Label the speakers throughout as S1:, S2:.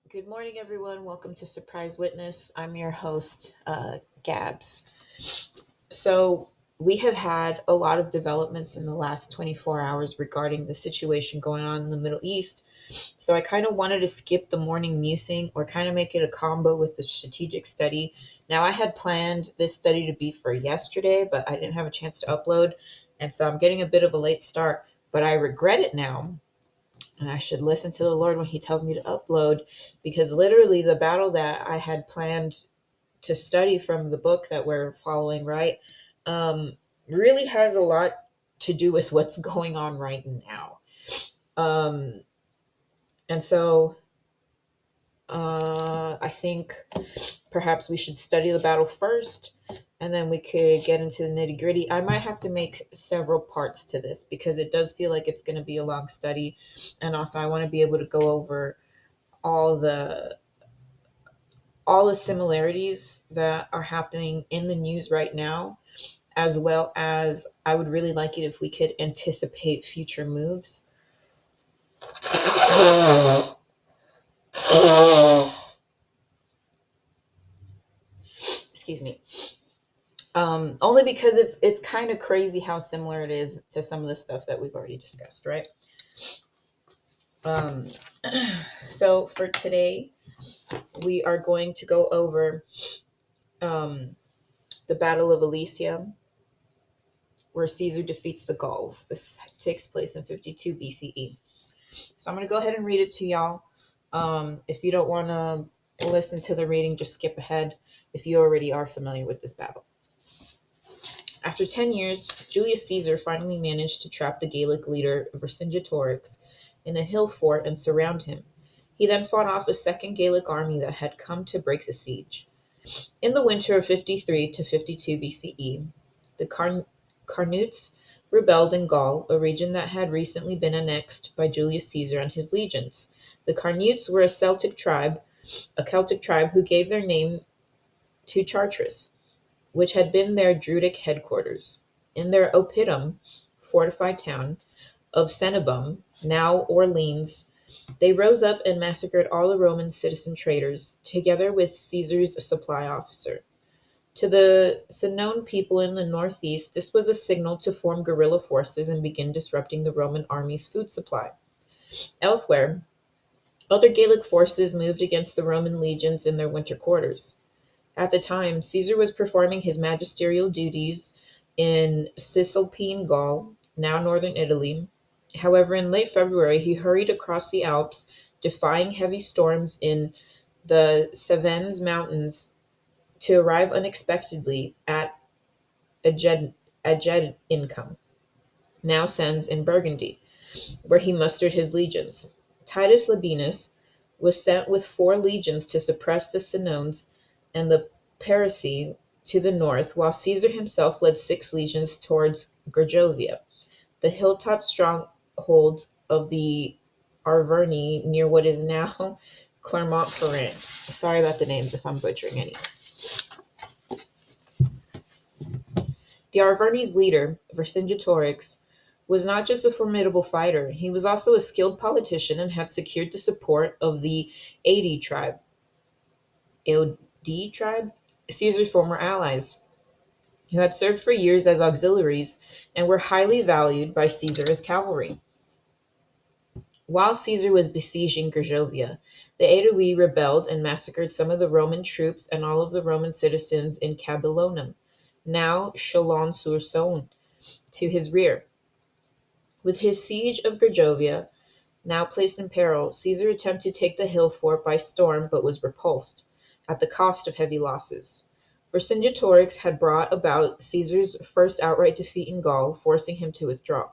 S1: Good morning, everyone. Welcome to Surprise Witness. I'm your host, Gabs. So, we have had a lot of developments in the last 24 hours regarding the situation going on in the Middle East. So, I kind of wanted to skip the morning musing or kind of make it a combo with the strategic study. Now, I had planned this study to be for yesterday, but I didn't have a chance to upload. And so, I'm getting a bit of a late start, but I regret it now and I should listen to the Lord when He tells me to upload because literally the battle that I had planned to study from the book that we're following, right, um, really has a lot to do with what's going on right now. Um, and so I think perhaps we should study the battle first and then we could get into the nitty gritty. I might have to make several parts to this because it does feel like it's going to be a long study. And also, I want to be able to go over all the all the similarities that are happening in the news right now, as well as I would really like it if we could anticipate future moves. Excuse me. Only because it's kind of crazy how similar it is to some of the stuff that we've already discussed, right? Um, so for today, we are going to go over um, the Battle of Alesia, where Caesar defeats the Gauls. This takes place in 52 BCE. So I'm going to go ahead and read it to y'all. If you don't want to listen to the reading, just skip ahead if you already are familiar with this battle. After 10 years, Julius Caesar finally managed to trap the Gallic leader Vercingetorix in a hill fort and surround him. He then fought off a second Gallic army that had come to break the siege. In the winter of 53 to 52 BCE, the Carnutes rebelled in Gaul, a region that had recently been annexed by Julius Caesar and his legions. The Carnutes were a Celtic tribe who gave their name to Chartres, which had been their Druidic headquarters. In their oppidum, fortified town, of Cenabum, now Orleans, they rose up and massacred all the Roman citizen traders, together with Caesar's supply officer. To the Sinoan people in the northeast, this was a signal to form guerrilla forces and begin disrupting the Roman army's food supply. Elsewhere, other Gallic forces moved against the Roman legions in their winter quarters. At the time, Caesar was performing his magisterial duties in Cisalpine Gaul, now northern Italy. However, in late February, he hurried across the Alps, defying heavy storms in the Cevennes Mountains to arrive unexpectedly at Agedincum, now Sens in Burgundy, where he mustered his legions. Titus Labienus was sent with 4 legions to suppress the Senones and the Parisii to the north, while Caesar himself led 6 legions towards Gergovia, the hilltop stronghold of the Arverni near what is now Clermont-Ferrand. Sorry about the names if I'm butchering any. The Arverni's leader, Vercingetorix, was not just a formidable fighter, he was also a skilled politician and had secured the support of the Aedi tribe, Aodi tribe, Caesar's former allies, who had served for years as auxiliaries and were highly valued by Caesar as cavalry. While Caesar was besieging Gergovia, the Aedui rebelled and massacred some of the Roman troops and all of the Roman citizens in Cabellonum, now Chalon-sur-Saône, to his rear. With his siege of Gergovia now placed in peril, Caesar attempted to take the hill fort by storm but was repulsed, at the cost of heavy losses. Vercingetorix had brought about Caesar's first outright defeat in Gaul, forcing him to withdraw.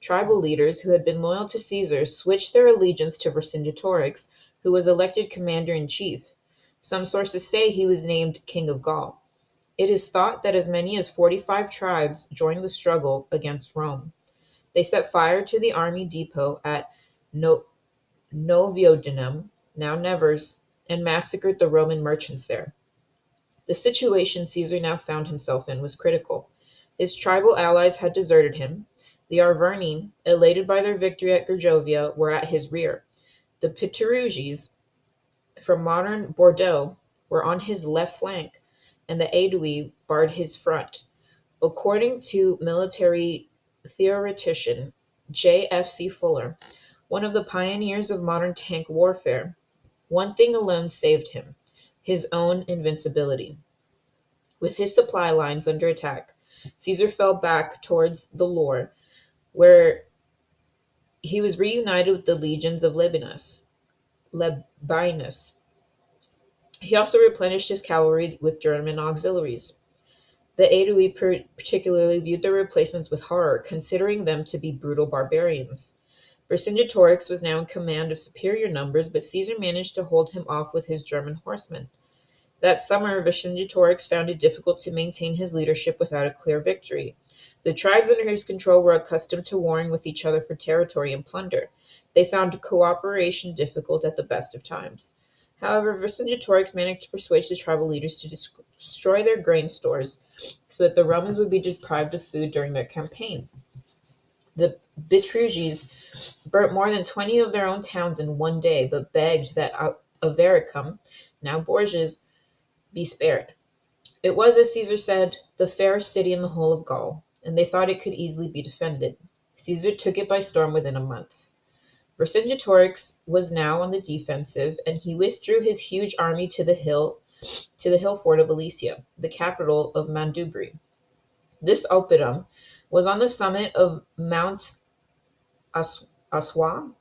S1: Tribal leaders who had been loyal to Caesar switched their allegiance to Vercingetorix, who was elected commander-in-chief. Some sources say he was named King of Gaul. It is thought that as many as 45 tribes joined the struggle against Rome. They set fire to the army depot at no- Noviodunum, now Nevers, and massacred the Roman merchants there. The situation Caesar now found himself in was critical. His tribal allies had deserted him. The Arverni, elated by their victory at Gergovia, were at his rear. The Picturges, from modern Bordeaux were on his left flank, and the Aedui barred his front. According to military theoretician J.F.C. Fuller, one of the pioneers of modern tank warfare, one thing alone saved him: his own invincibility. With his supply lines under attack, Caesar fell back towards the Loire, where he was reunited with the legions of Labienus. He also replenished his cavalry with German auxiliaries. The Aedui particularly viewed their replacements with horror, considering them to be brutal barbarians. Vercingetorix was now in command of superior numbers, but Caesar managed to hold him off with his German horsemen. That summer, Vercingetorix found it difficult to maintain his leadership without a clear victory. The tribes under his control were accustomed to warring with each other for territory and plunder. They found cooperation difficult at the best of times. However, Vercingetorix managed to persuade the tribal leaders to destroy their grain stores so that the Romans would be deprived of food during their campaign. The Bitruges burnt more than 20 of their own towns in one day, but begged that Avaricum, now Bourges, be spared. It was, as Caesar said, the fairest city in the whole of Gaul, and they thought it could easily be defended. Caesar took it by storm within a month. Vercingetorix was now on the defensive, and he withdrew his huge army to the hill fort of Alesia, the capital of Mandubri. This oppidum was on the summit of Mount Aswa,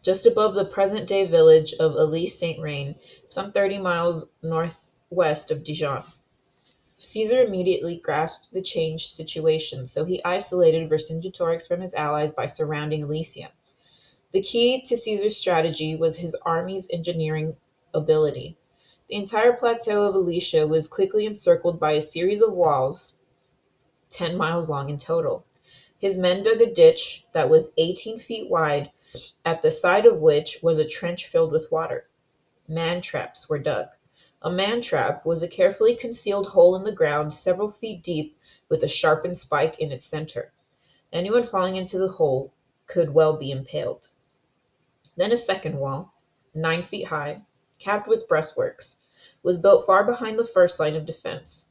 S1: just above the present-day village of Ely-Saint-Reine, some 30 miles northwest of Dijon. Caesar immediately grasped the changed situation, so he isolated Vercingetorix from his allies by surrounding Alesia. The key to Caesar's strategy was his army's engineering ability. The entire plateau of Alesia was quickly encircled by a series of walls, 10 miles long in total. His men dug a ditch that was 18 feet wide, at the side of which was a trench filled with water. Man-traps were dug. A man-trap was a carefully concealed hole in the ground several feet deep with a sharpened spike in its center. Anyone falling into the hole could well be impaled. Then a second wall, 9 feet high, capped with breastworks, was built far behind the first line of defense.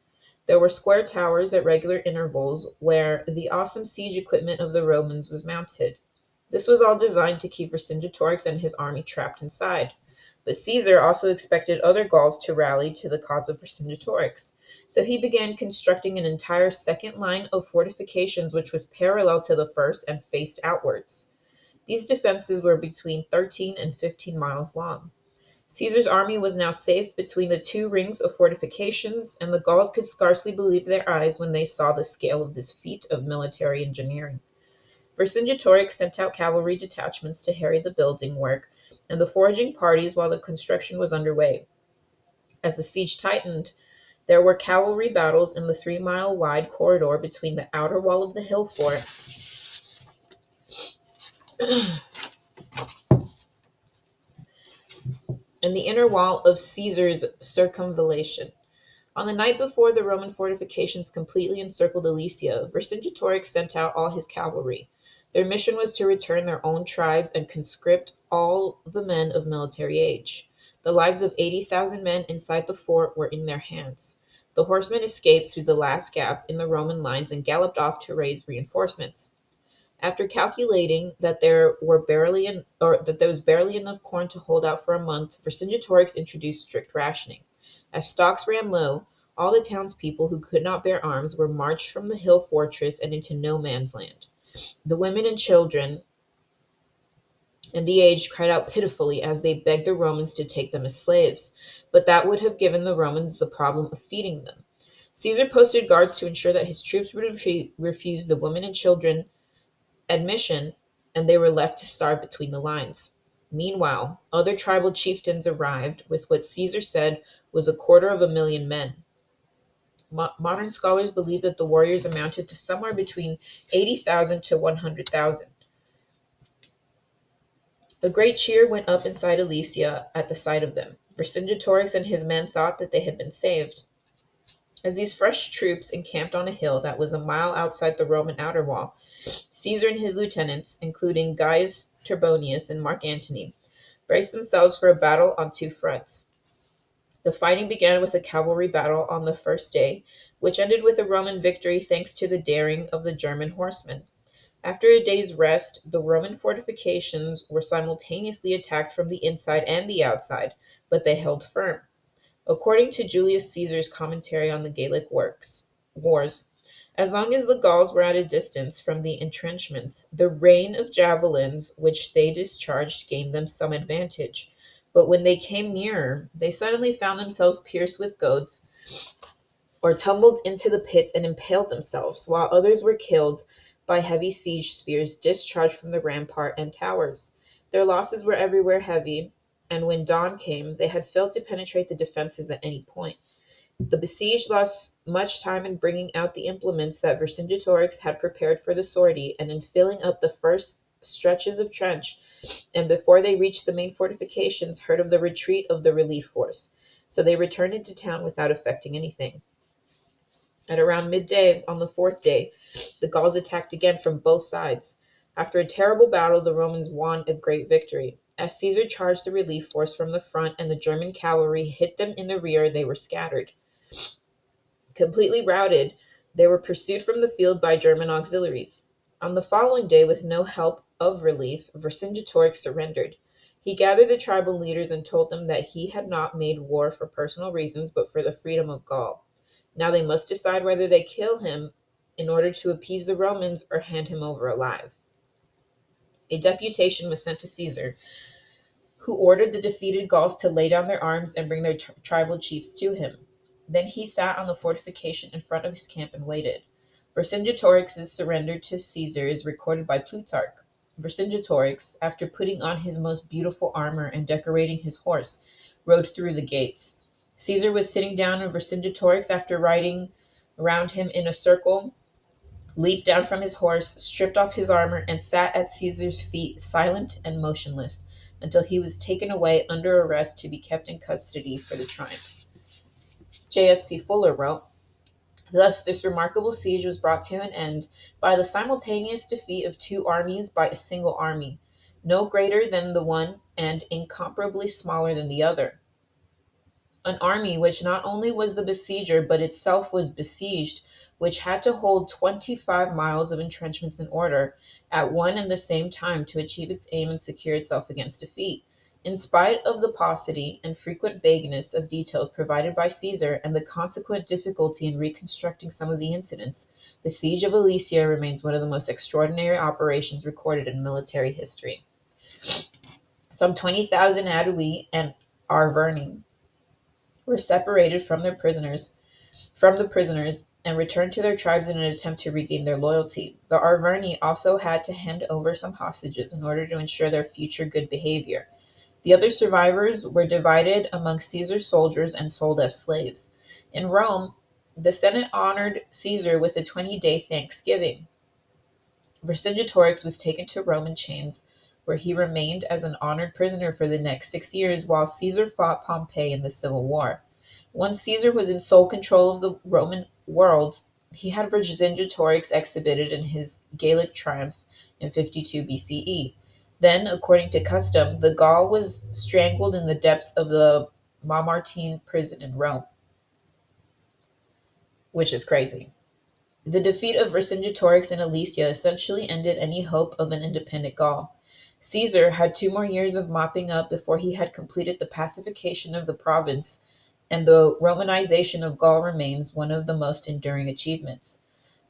S1: There were square towers at regular intervals where the awesome siege equipment of the Romans was mounted. This was all designed to keep Vercingetorix and his army trapped inside. But Caesar also expected other Gauls to rally to the cause of Vercingetorix, so he began constructing an entire second line of fortifications which was parallel to the first and faced outwards. These defenses were between 13 and 15 miles long. Caesar's army was now safe between the two rings of fortifications, and the Gauls could scarcely believe their eyes when they saw the scale of this feat of military engineering. Vercingetorix sent out cavalry detachments to harry the building work and the foraging parties while the construction was underway. As the siege tightened, there were cavalry battles in the 3-mile wide corridor between the outer wall of the hill fort and the inner wall of Caesar's circumvallation. On the night before the Roman fortifications completely encircled Alesia, Vercingetorix sent out all his cavalry. Their mission was to return their own tribes and conscript all the men of military age. The lives of 80,000 men inside the fort were in their hands. The horsemen escaped through the last gap in the Roman lines and galloped off to raise reinforcements. After calculating that that there was barely enough corn to hold out for a month, Vercingetorix introduced strict rationing. As stocks ran low, all the townspeople who could not bear arms were marched from the hill fortress and into no man's land. The women and children and the aged cried out pitifully as they begged the Romans to take them as slaves, but that would have given the Romans the problem of feeding them. Caesar posted guards to ensure that his troops would refuse the women and children admission, and they were left to starve between the lines. Meanwhile, other tribal chieftains arrived with what Caesar said was 250,000 men. Modern scholars believe that the warriors amounted to somewhere between 80,000 to 100,000. A great cheer went up inside Alesia at the sight of them. Vercingetorix and his men thought that they had been saved. As these fresh troops encamped on a hill that was a mile outside the Roman outer wall, Caesar and his lieutenants, including Gaius Trebonius and Mark Antony, braced themselves for a battle on two fronts. The fighting began with a cavalry battle on the first day, which ended with a Roman victory thanks to the daring of the German horsemen. After a day's rest, the Roman fortifications were simultaneously attacked from the inside and the outside, but they held firm. According to Julius Caesar's commentary on the Gallic wars, as long as the Gauls were at a distance from the entrenchments, the rain of javelins which they discharged gained them some advantage. But when they came nearer, they suddenly found themselves pierced with goads, or tumbled into the pits and impaled themselves, while others were killed by heavy siege spears discharged from the rampart and towers. Their losses were everywhere heavy, and when dawn came, they had failed to penetrate the defenses at any point. The besieged lost much time in bringing out the implements that Vercingetorix had prepared for the sortie, and in filling up the first stretches of trench, and before they reached the main fortifications, heard of the retreat of the relief force. So they returned into town without effecting anything. At around midday on the fourth day, the Gauls attacked again from both sides. After a terrible battle, the Romans won a great victory. As Caesar charged the relief force from the front and the German cavalry hit them in the rear, they were scattered. Completely routed, they were pursued from the field by German auxiliaries. On the following day, with no help of relief, Vercingetorix surrendered. He gathered the tribal leaders and told them that he had not made war for personal reasons, but for the freedom of Gaul. Now they must decide whether they kill him in order to appease the Romans or hand him over alive. A deputation was sent to Caesar, who ordered the defeated Gauls to lay down their arms and bring their tribal chiefs to him. Then he sat on the fortification in front of his camp and waited. Vercingetorix's surrender to Caesar is recorded by Plutarch. Vercingetorix, after putting on his most beautiful armor and decorating his horse, rode through the gates. Caesar was sitting down, and Vercingetorix, after riding around him in a circle, leaped down from his horse, stripped off his armor, and sat at Caesar's feet, silent and motionless, until he was taken away under arrest to be kept in custody for the triumph. J.F.C. Fuller wrote, "Thus this remarkable siege was brought to an end by the simultaneous defeat of two armies by a single army, no greater than the one and incomparably smaller than the other. An army which not only was the besieger, but itself was besieged, which had to hold 25 miles of entrenchments in order, at one and the same time, to achieve its aim and secure itself against defeat. In spite of the paucity and frequent vagueness of details provided by Caesar and the consequent difficulty in reconstructing some of the incidents, the siege of Alesia remains one of the most extraordinary operations recorded in military history. Some 20,000 Aedui and Arverni were separated from the prisoners and returned to their tribes in an attempt to regain their loyalty. The Arverni also had to hand over some hostages in order to ensure their future good behavior. The other survivors were divided among Caesar's soldiers and sold as slaves. In Rome, the Senate honored Caesar with a 20-day thanksgiving. Vercingetorix was taken to Rome in chains, where he remained as an honored prisoner for the next 6 years while Caesar fought Pompey in the Civil War. Once Caesar was in sole control of the Roman world, he had Vercingetorix exhibited in his Gallic triumph in 52 BCE. Then, according to custom, the Gaul was strangled in the depths of the Mamertine prison in Rome, which is crazy. The defeat of Vercingetorix in Alesia essentially ended any hope of an independent Gaul. Caesar had 2 more years of mopping up before he had completed the pacification of the province, and the Romanization of Gaul remains one of the most enduring achievements.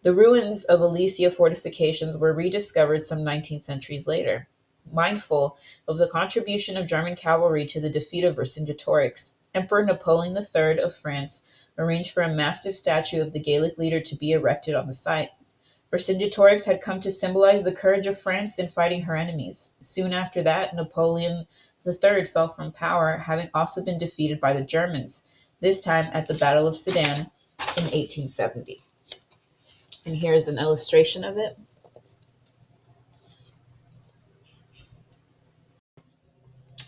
S1: The ruins of Alesia fortifications were rediscovered some 19 centuries later. Mindful of the contribution of German cavalry to the defeat of Vercingetorix, Emperor Napoleon III of France arranged for a massive statue of the Gallic leader to be erected on the site. Vercingetorix had come to symbolize the courage of France in fighting her enemies. Soon after that, Napoleon III fell from power, having also been defeated by the Germans, this time at the Battle of Sedan in 1870. And here's an illustration of it.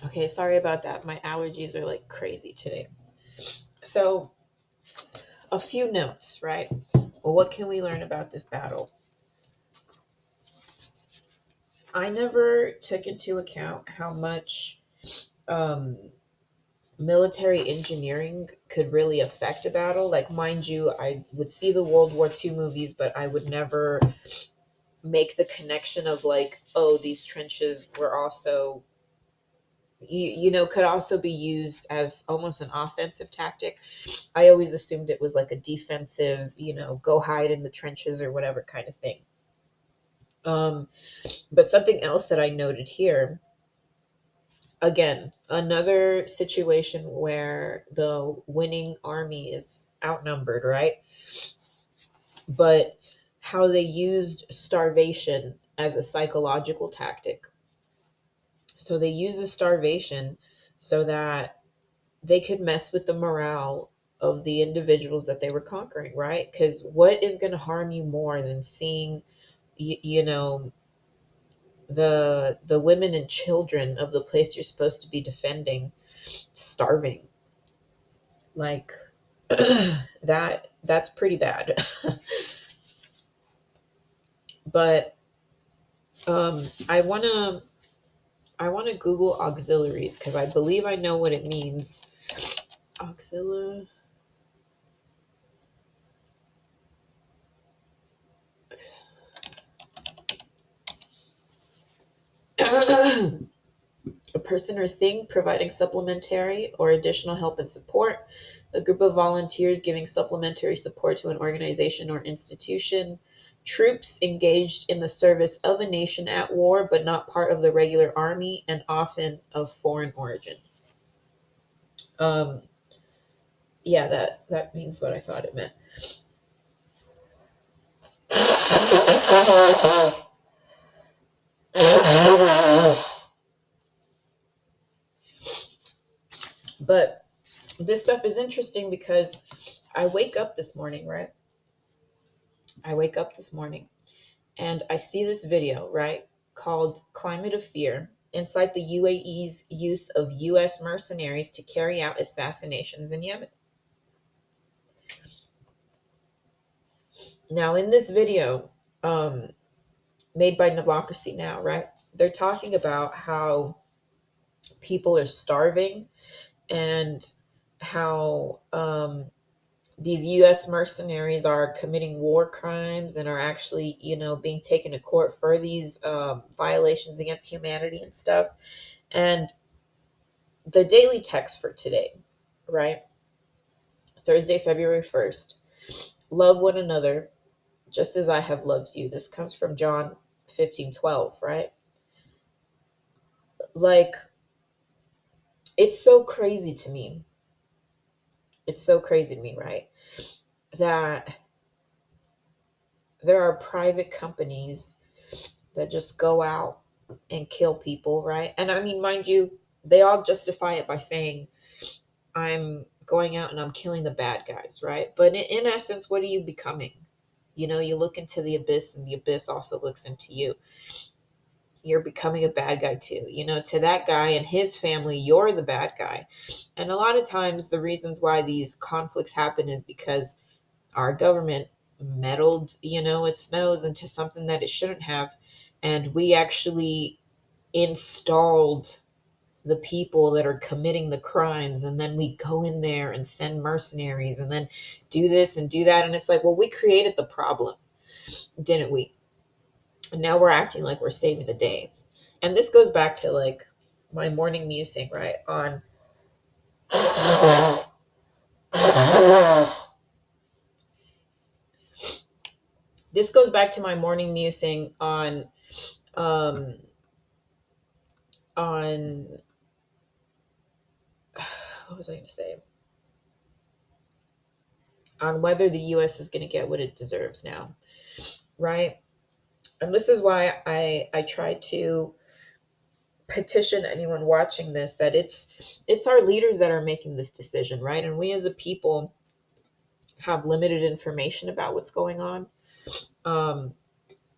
S1: Okay, sorry about that. My allergies are like crazy today. So, a few notes, right? Well, what can we learn about this battle? I never took into account how much um, military engineering could really affect a battle. Like, mind you, I would see the World War II movies, but I would never make the connection of like, oh, these trenches were also, could also be used as almost an offensive tactic. I always assumed it was like a defensive, go hide in the trenches or whatever kind of thing. But something else that I noted here, again, another situation where the winning army is outnumbered, right? But how they used starvation as a psychological tactic. So they used the starvation so that they could mess with the morale of the individuals that they were conquering, right? Because what is going to harm you more than seeing, you know, the women and children of the place you're supposed to be defending starving? Like, that's pretty bad. But I want to Google auxiliaries because I believe I know what it means. Auxiliary. A person or thing providing supplementary or additional help and support, a group of volunteers giving supplementary support to an organization or institution, troops engaged in the service of a nation at war but not part of the regular army and often of foreign origin. Um, yeah, that means what I thought it meant. But this stuff is interesting because I wake up this morning, right? I wake up this morning and I see this video, right, called Climate of Fear inside the UAE's use of US mercenaries to carry out assassinations in Yemen. Now, in this video, made by Democracy Now!, right, they're talking about how people are starving and how these U.S. mercenaries are committing war crimes and are actually, being taken to court for these violations against humanity and stuff. And the daily text for today, right? Thursday, February 1st. Love one another just as I have loved you. This comes from John 15:12, right? Like, it's so crazy to me. It's so crazy to me, right? That there are private companies that just go out and kill people, right? And I mean, mind you, they all justify it by saying, I'm going out and I'm killing the bad guys, right? But in essence, what are you becoming? You look into the abyss and the abyss also looks into you. You're becoming a bad guy too. To that guy and his family, you're the bad guy. And a lot of times, the reasons why these conflicts happen is because our government meddled, its nose into something that it shouldn't have. And we actually installed the people that are committing the crimes, and then we go in there and send mercenaries and then do this and do that. And it's like, well, we created the problem, didn't we? And now we're acting like we're saving the day. And this goes back to like my morning musing, right? On this goes back to my morning musing um on what was I going to say? On whether the US is going to get what it deserves now, right? And this is why I try to petition anyone watching this that it's our leaders that are making this decision, right? And we as a people have limited information about what's going on. um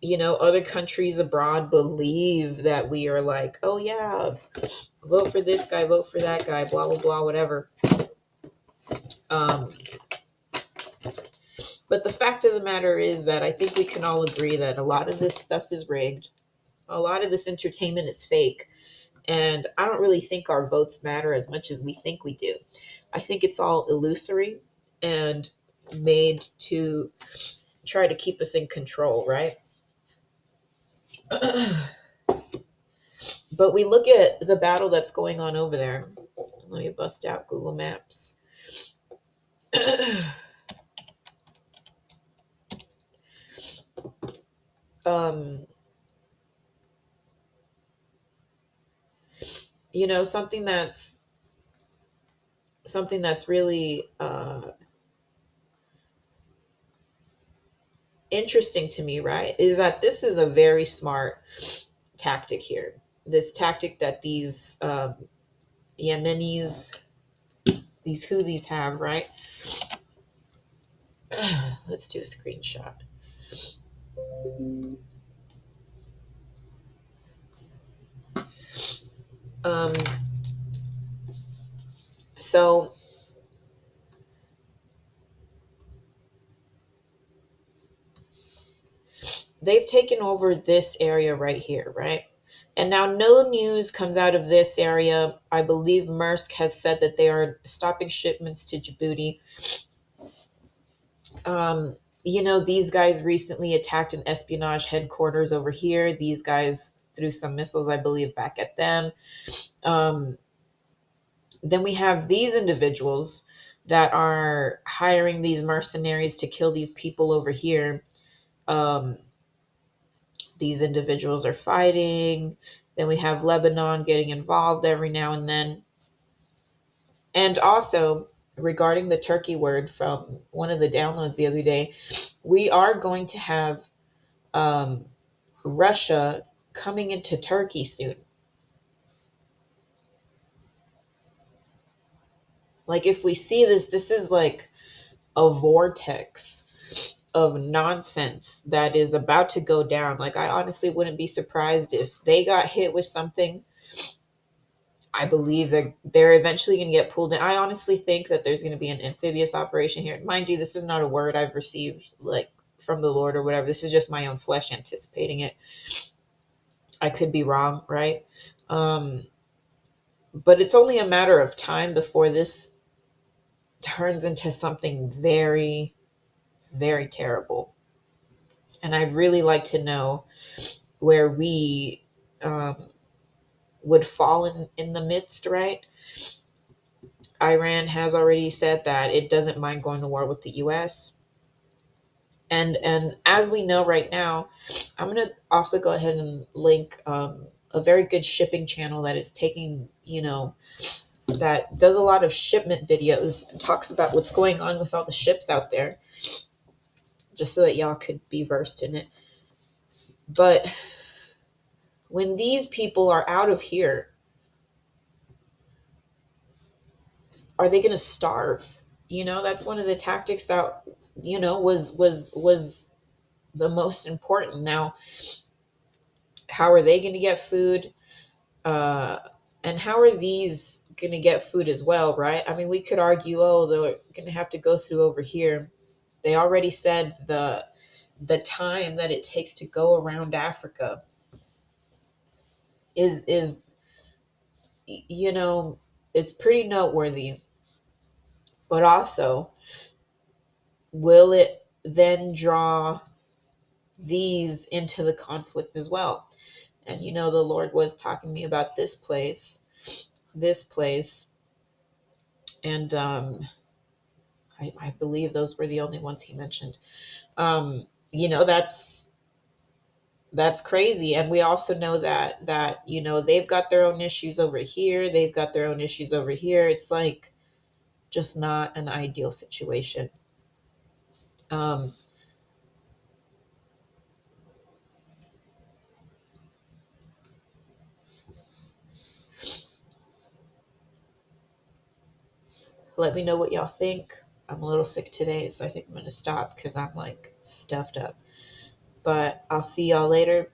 S1: Other countries abroad believe that we are like, oh yeah, vote for this guy, vote for that guy, blah blah blah, whatever. um but the fact of the matter is that I think we can all agree that a lot of this stuff is rigged. A lot of this entertainment is fake. And I don't really think our votes matter as much as we think we do. I think it's all illusory and made to try to keep us in control, right? But we look at the battle that's going on over there. Let me bust out Google Maps. um, you know, something that's really interesting to me, right, is that this is a very smart tactic here. This tactic that these Yemenis, these Houthis have, right? Let's do a screenshot. Um, so they've taken over this area right here, right? And now no news comes out of this area. I believe Maersk has said that they are stopping shipments to Djibouti. Um, you know, these guys recently attacked an espionage headquarters over here. These guys threw some missiles, I believe, back at them. Um, then we have these individuals that are hiring these mercenaries to kill these people over here. Um, these individuals are fighting. Then we have Lebanon getting involved every now and then. And also, regarding the Turkey word from one of the downloads the other day, we are going to have um, Russia coming into Turkey soon. Like, if we see this, this is like a vortex of nonsense that is about to go down. Like, I honestly wouldn't be surprised if they got hit with something. I believe that they're eventually going to get pulled in. I honestly think that there's going to be an amphibious operation here. Mind you, this is not a word I've received like from the Lord or whatever. This is just my own flesh anticipating it. I could be wrong, right? Um, but it's only a matter of time before this turns into something very, very terrible. And I'd really like to know where we would fall in the midst, right? Iran has already said that it doesn't mind going to war with the US. And as we know right now, I'm going to also go ahead and link a very good shipping channel that is taking, you know, that does a lot of shipment videos and talks about what's going on with all the ships out there, just so that y'all could be versed in it. But when these people are out of here, are they going to starve? You know, that's one of the tactics that, you know, was the most important. Now, how are they going to get food? Uh, and how are these going to get food as well, right? I mean, we could argue, oh, they're going to have to go through over here. They already said the time that it takes to go around Africa is you know, it's pretty noteworthy. But also, will it then draw these into the conflict as well? And you know, the Lord was talking to me about this place, and I believe those were the only ones he mentioned. You know, that's crazy. And we also know that you know, they've got their own issues over here. They've got their own issues over here. It's like just not an ideal situation. Um, Let me know what y'all think. I'm a little sick today, so I think I'm gonna stop because I'm like stuffed up. But I'll see y'all later.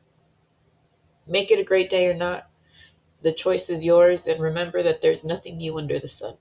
S1: Make it a great day or not. The choice is yours, and remember that there's nothing new under the sun.